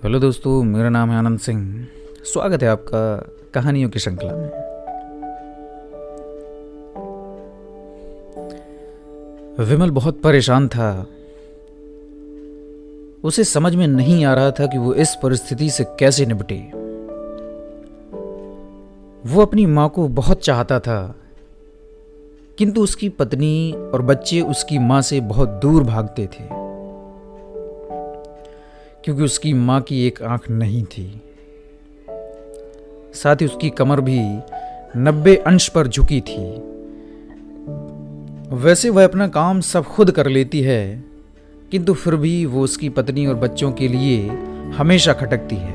Hello दोस्तों, मेरा नाम है आनंद सिंह। स्वागत है आपका कहानियों की श्रृंखला में। विमल बहुत परेशान था। उसे समझ में नहीं आ रहा था कि वो इस परिस्थिति से कैसे निपटे। वो अपनी माँ को बहुत चाहता था, किंतु उसकी पत्नी और बच्चे उसकी माँ से बहुत दूर भागते थे, क्योंकि उसकी माँ की एक आंख नहीं थी। साथ ही उसकी कमर भी 90 अंश पर झुकी थी। वैसे वह अपना काम सब खुद कर लेती है, किंतु फिर भी वो उसकी पत्नी और बच्चों के लिए हमेशा खटकती है।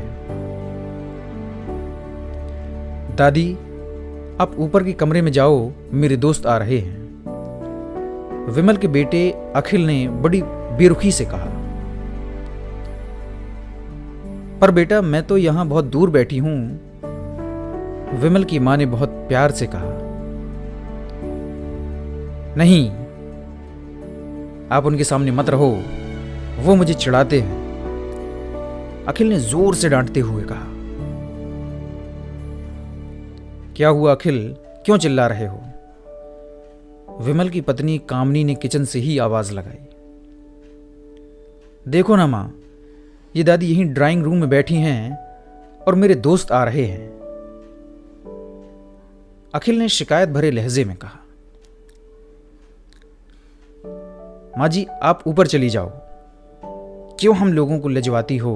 दादी, आप ऊपर के कमरे में जाओ, मेरे दोस्त आ रहे हैं, विमल के बेटे अखिल ने बड़ी बेरुखी से कहा। पर बेटा, मैं तो यहां बहुत दूर बैठी हूं, विमल की मां ने बहुत प्यार से कहा। नहीं, आप उनके सामने मत रहो, वो मुझे चिढ़ाते हैं, अखिल ने जोर से डांटते हुए कहा। क्या हुआ अखिल, क्यों चिल्ला रहे हो? विमल की पत्नी कामनी ने किचन से ही आवाज लगाई। देखो ना मां, ये दादी यहीं ड्राइंग रूम में बैठी हैं और मेरे दोस्त आ रहे हैं, अखिल ने शिकायत भरे लहजे में कहा। माँ जी, आप ऊपर चली जाओ, क्यों हम लोगों को लजवाती हो,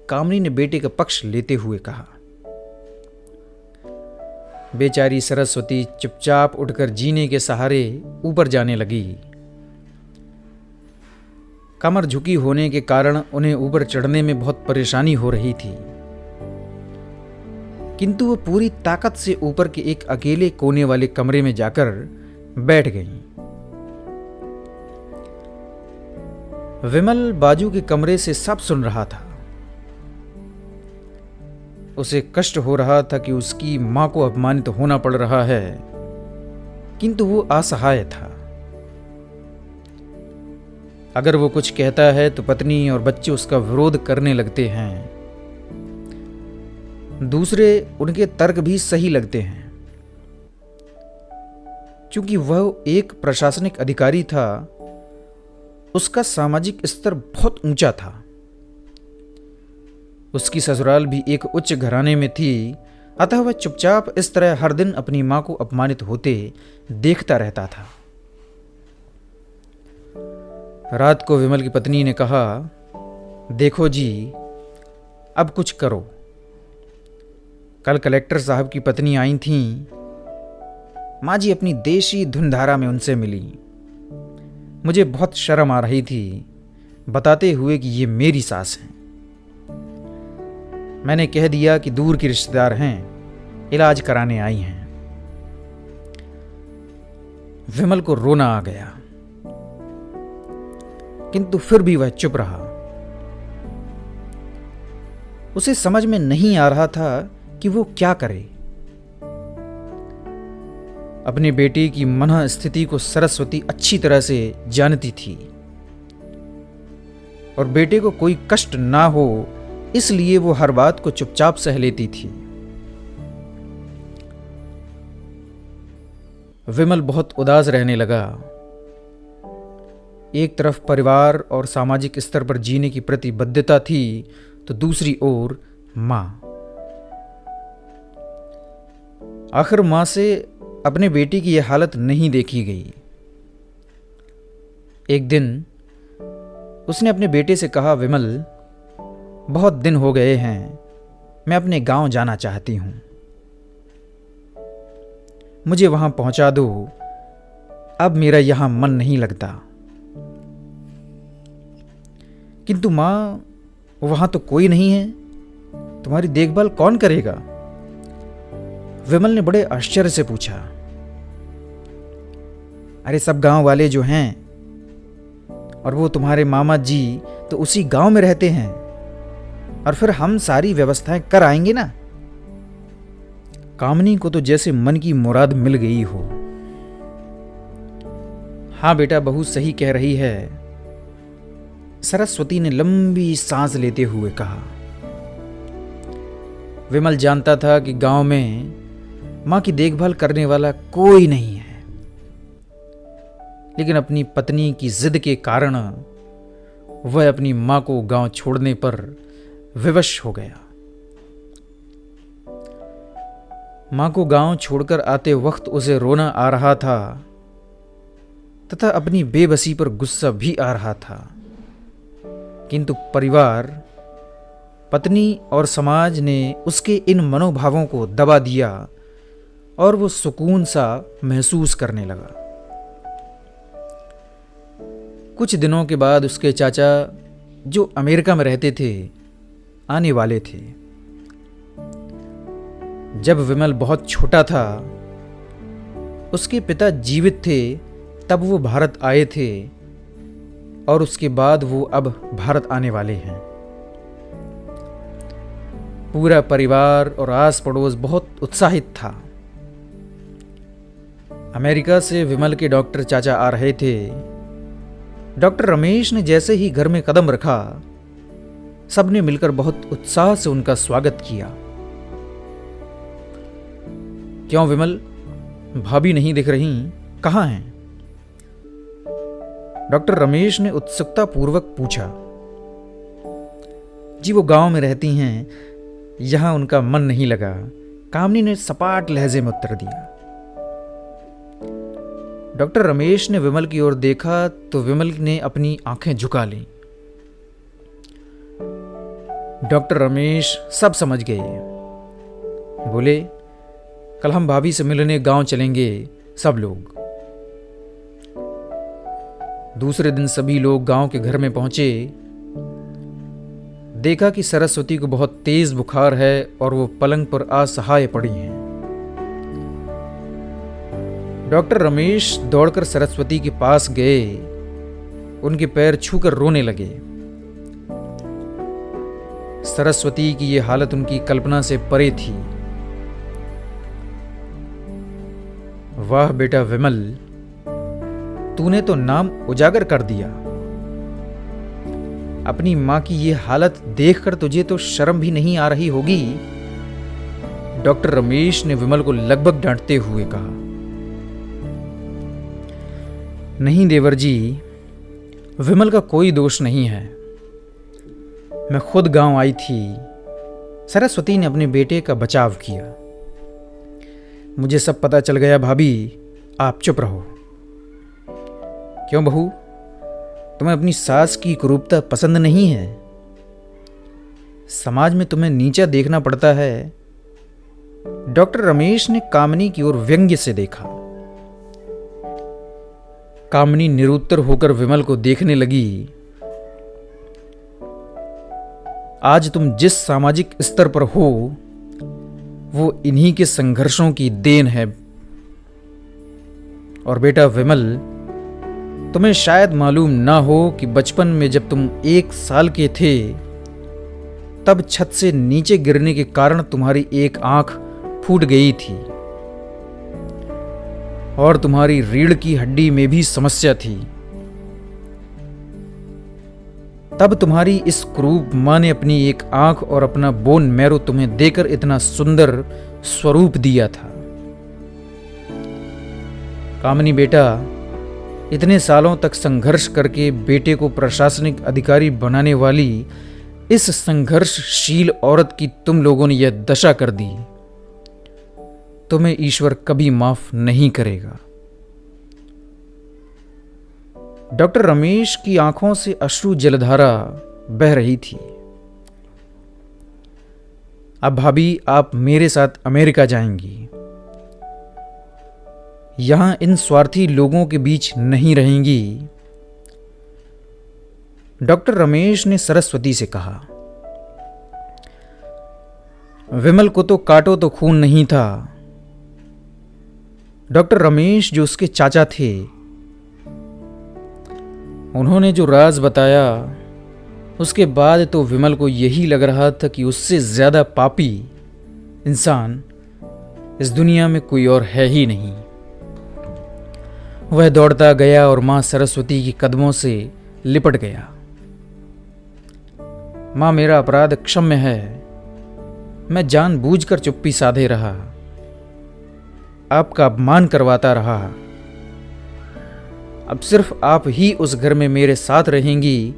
कामनी ने बेटे का पक्ष लेते हुए कहा। बेचारी सरस्वती चुपचाप उठकर जीने के सहारे ऊपर जाने लगी। कमर झुकी होने के कारण उन्हें ऊपर चढ़ने में बहुत परेशानी हो रही थी, किंतु वो पूरी ताकत से ऊपर के एक अकेले कोने वाले कमरे में जाकर बैठ गईं। विमल बाजू के कमरे से सब सुन रहा था। उसे कष्ट हो रहा था कि उसकी मां को अपमानित होना पड़ रहा है, किंतु वो असहाय था। अगर वो कुछ कहता है तो पत्नी और बच्चे उसका विरोध करने लगते हैं। दूसरे उनके तर्क भी सही लगते हैं। क्योंकि वह एक प्रशासनिक अधिकारी था, उसका सामाजिक स्तर बहुत ऊंचा था। उसकी ससुराल भी एक उच्च घराने में थी, अतः वह चुपचाप इस तरह हर दिन अपनी मां को अपमानित होते देखता रहता था। रात को विमल की पत्नी ने कहा, देखो जी, अब कुछ करो। कल कलेक्टर साहब की पत्नी आई थीं, माँ जी अपनी देशी धुनधारा में उनसे मिली। मुझे बहुत शर्म आ रही थी, बताते हुए कि ये मेरी सास हैं। मैंने कह दिया कि दूर के रिश्तेदार हैं, इलाज कराने आई हैं। विमल को रोना आ गया, किंतु फिर भी वह चुप रहा। उसे समझ में नहीं आ रहा था कि वो क्या करे। अपने बेटे की मनः स्थिति को सरस्वती अच्छी तरह से जानती थी, और बेटे को कोई कष्ट ना हो इसलिए वो हर बात को चुपचाप सह लेती थी। विमल बहुत उदास रहने लगा। एक तरफ परिवार और सामाजिक स्तर पर जीने की प्रतिबद्धता थी, तो दूसरी ओर मां। आखिर मां से अपने बेटे की यह हालत नहीं देखी गई। एक दिन उसने अपने बेटे से कहा, विमल, बहुत दिन हो गए हैं, मैं अपने गांव जाना चाहती हूं, मुझे वहां पहुंचा दो, अब मेरा यहां मन नहीं लगता। किंतु मां, वहां तो कोई नहीं है, तुम्हारी देखभाल कौन करेगा? विमल ने बड़े आश्चर्य से पूछा। अरे सब गांव वाले जो हैं, और वो तुम्हारे मामा जी तो उसी गांव में रहते हैं, और फिर हम सारी व्यवस्थाएं कर आएंगे ना। कामनी को तो जैसे मन की मुराद मिल गई हो। हाँ बेटा, बहू सही कह रही है, सरस्वती ने लंबी सांस लेते हुए कहा। विमल जानता था कि गांव में मां की देखभाल करने वाला कोई नहीं है, लेकिन अपनी पत्नी की जिद के कारण वह अपनी मां को गांव छोड़ने पर विवश हो गया। मां को गांव छोड़कर आते वक्त उसे रोना आ रहा था तथा अपनी बेबसी पर गुस्सा भी आ रहा था, किंतु परिवार, पत्नी और समाज ने उसके इन मनोभावों को दबा दिया और वो सुकून सा महसूस करने लगा। कुछ दिनों के बाद उसके चाचा, जो अमेरिका में रहते थे, आने वाले थे। जब विमल बहुत छोटा था, उसके पिता जीवित थे तब वो भारत आए थे और उसके बाद वो अब भारत आने वाले हैं। पूरा परिवार और आस पड़ोस बहुत उत्साहित था। अमेरिका से विमल के डॉक्टर चाचा आ रहे थे। डॉक्टर रमेश ने जैसे ही घर में कदम रखा, सबने मिलकर बहुत उत्साह से उनका स्वागत किया। क्यों विमल, भाभी नहीं दिख रही, कहाँ हैं? डॉक्टर रमेश ने उत्सुकता पूर्वक पूछा। जी वो गांव में रहती हैं, यहां उनका मन नहीं लगा, कामनी ने सपाट लहजे में उत्तर दिया। डॉक्टर रमेश ने विमल की ओर देखा तो विमल ने अपनी आंखें झुका लीं। डॉक्टर रमेश सब समझ गए। बोले, कल हम भाभी से मिलने गांव चलेंगे सब लोग। दूसरे दिन सभी लोग गांव के घर में पहुंचे। देखा कि सरस्वती को बहुत तेज बुखार है और वो पलंग पर असहाय पड़ी हैं। डॉक्टर रमेश दौड़कर सरस्वती के पास गए, उनके पैर छूकर रोने लगे। सरस्वती की ये हालत उनकी कल्पना से परे थी। वाह बेटा विमल, तूने तो नाम उजागर कर दिया। अपनी मां की ये हालत देखकर तुझे तो शर्म भी नहीं आ रही होगी। डॉक्टर रमेश ने विमल को लगभग डांटते हुए कहा। नहीं देवर जी, विमल का कोई दोष नहीं है। मैं खुद गांव आई थी। सरस्वती ने अपने बेटे का बचाव किया। मुझे सब पता चल गया भाभी, आप चुप रहो। क्यों बहू, तुम्हें अपनी सास की कुरूपता पसंद नहीं है? समाज में तुम्हें नीचा देखना पड़ता है। डॉक्टर रमेश ने कामनी की ओर व्यंग्य से देखा। कामनी निरुत्तर होकर विमल को देखने लगी। आज तुम जिस सामाजिक स्तर पर हो, वो इन्हीं के संघर्षों की देन है। और बेटा विमल, तुम्हें शायद मालूम ना हो कि बचपन में जब तुम 1 साल के थे, तब छत से नीचे गिरने के कारण तुम्हारी एक आंख फूट गई थी और तुम्हारी रीढ़ की हड्डी में भी समस्या थी। तब तुम्हारी इस क्रूप मां ने अपनी एक आंख और अपना बोन मैरो तुम्हें देकर इतना सुंदर स्वरूप दिया था। कामनी बेटा, इतने सालों तक संघर्ष करके बेटे को प्रशासनिक अधिकारी बनाने वाली इस संघर्षशील औरत की तुम लोगों ने यह दशा कर दी। तुम्हें ईश्वर कभी माफ नहीं करेगा। डॉक्टर रमेश की आंखों से अश्रु जलधारा बह रही थी। अब भाभी, आप मेरे साथ अमेरिका जाएंगी। यहां इन स्वार्थी लोगों के बीच नहीं रहेंगी। डॉक्टर रमेश ने सरस्वती से कहा। विमल को तो काटो तो खून नहीं था। डॉक्टर रमेश जो उसके चाचा थे, उन्होंने जो राज बताया, उसके बाद तो विमल को यही लग रहा था कि उससे ज्यादा पापी इंसान इस दुनिया में कोई और है ही नहीं। वह दौड़ता गया और मां सरस्वती की कदमों से लिपट गया। माँ मेरा अपराध क्षम्य है, मैं जानबूझकर चुप्पी साधे रहा, आपका अपमान करवाता रहा। अब सिर्फ आप ही उस घर में मेरे साथ रहेंगी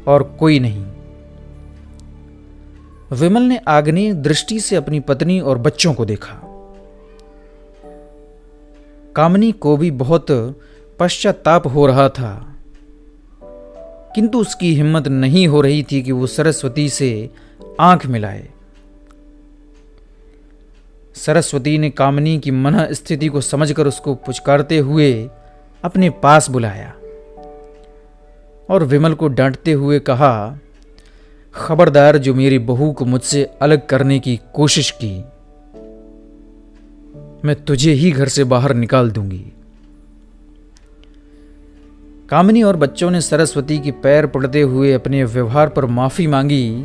और कोई नहीं। विमल ने आग्नेय दृष्टि से अपनी पत्नी और बच्चों को देखा। कामिनी को भी बहुत पश्चाताप हो रहा था, किंतु उसकी हिम्मत नहीं हो रही थी कि वो सरस्वती से आंख मिलाए। सरस्वती ने कामिनी की मन स्थिति को समझकर उसको पुचकारते हुए अपने पास बुलाया और विमल को डांटते हुए कहा, खबरदार, जो मेरी बहू को मुझसे अलग करने की कोशिश की, मैं तुझे ही घर से बाहर निकाल दूंगी। कामिनी और बच्चों ने सरस्वती के पैर पड़ते हुए अपने व्यवहार पर माफी मांगी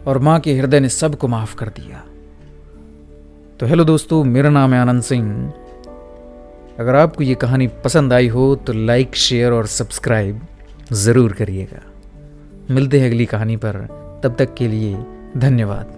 और मां के हृदय ने सबको माफ कर दिया। तो हेलो दोस्तों, मेरा नाम है आनंद सिंह। अगर आपको ये कहानी पसंद आई हो तो लाइक, शेयर और सब्सक्राइब ज़रूर करिएगा। मिलते हैं अगली कहानी पर, तब तक के लिए धन्यवाद।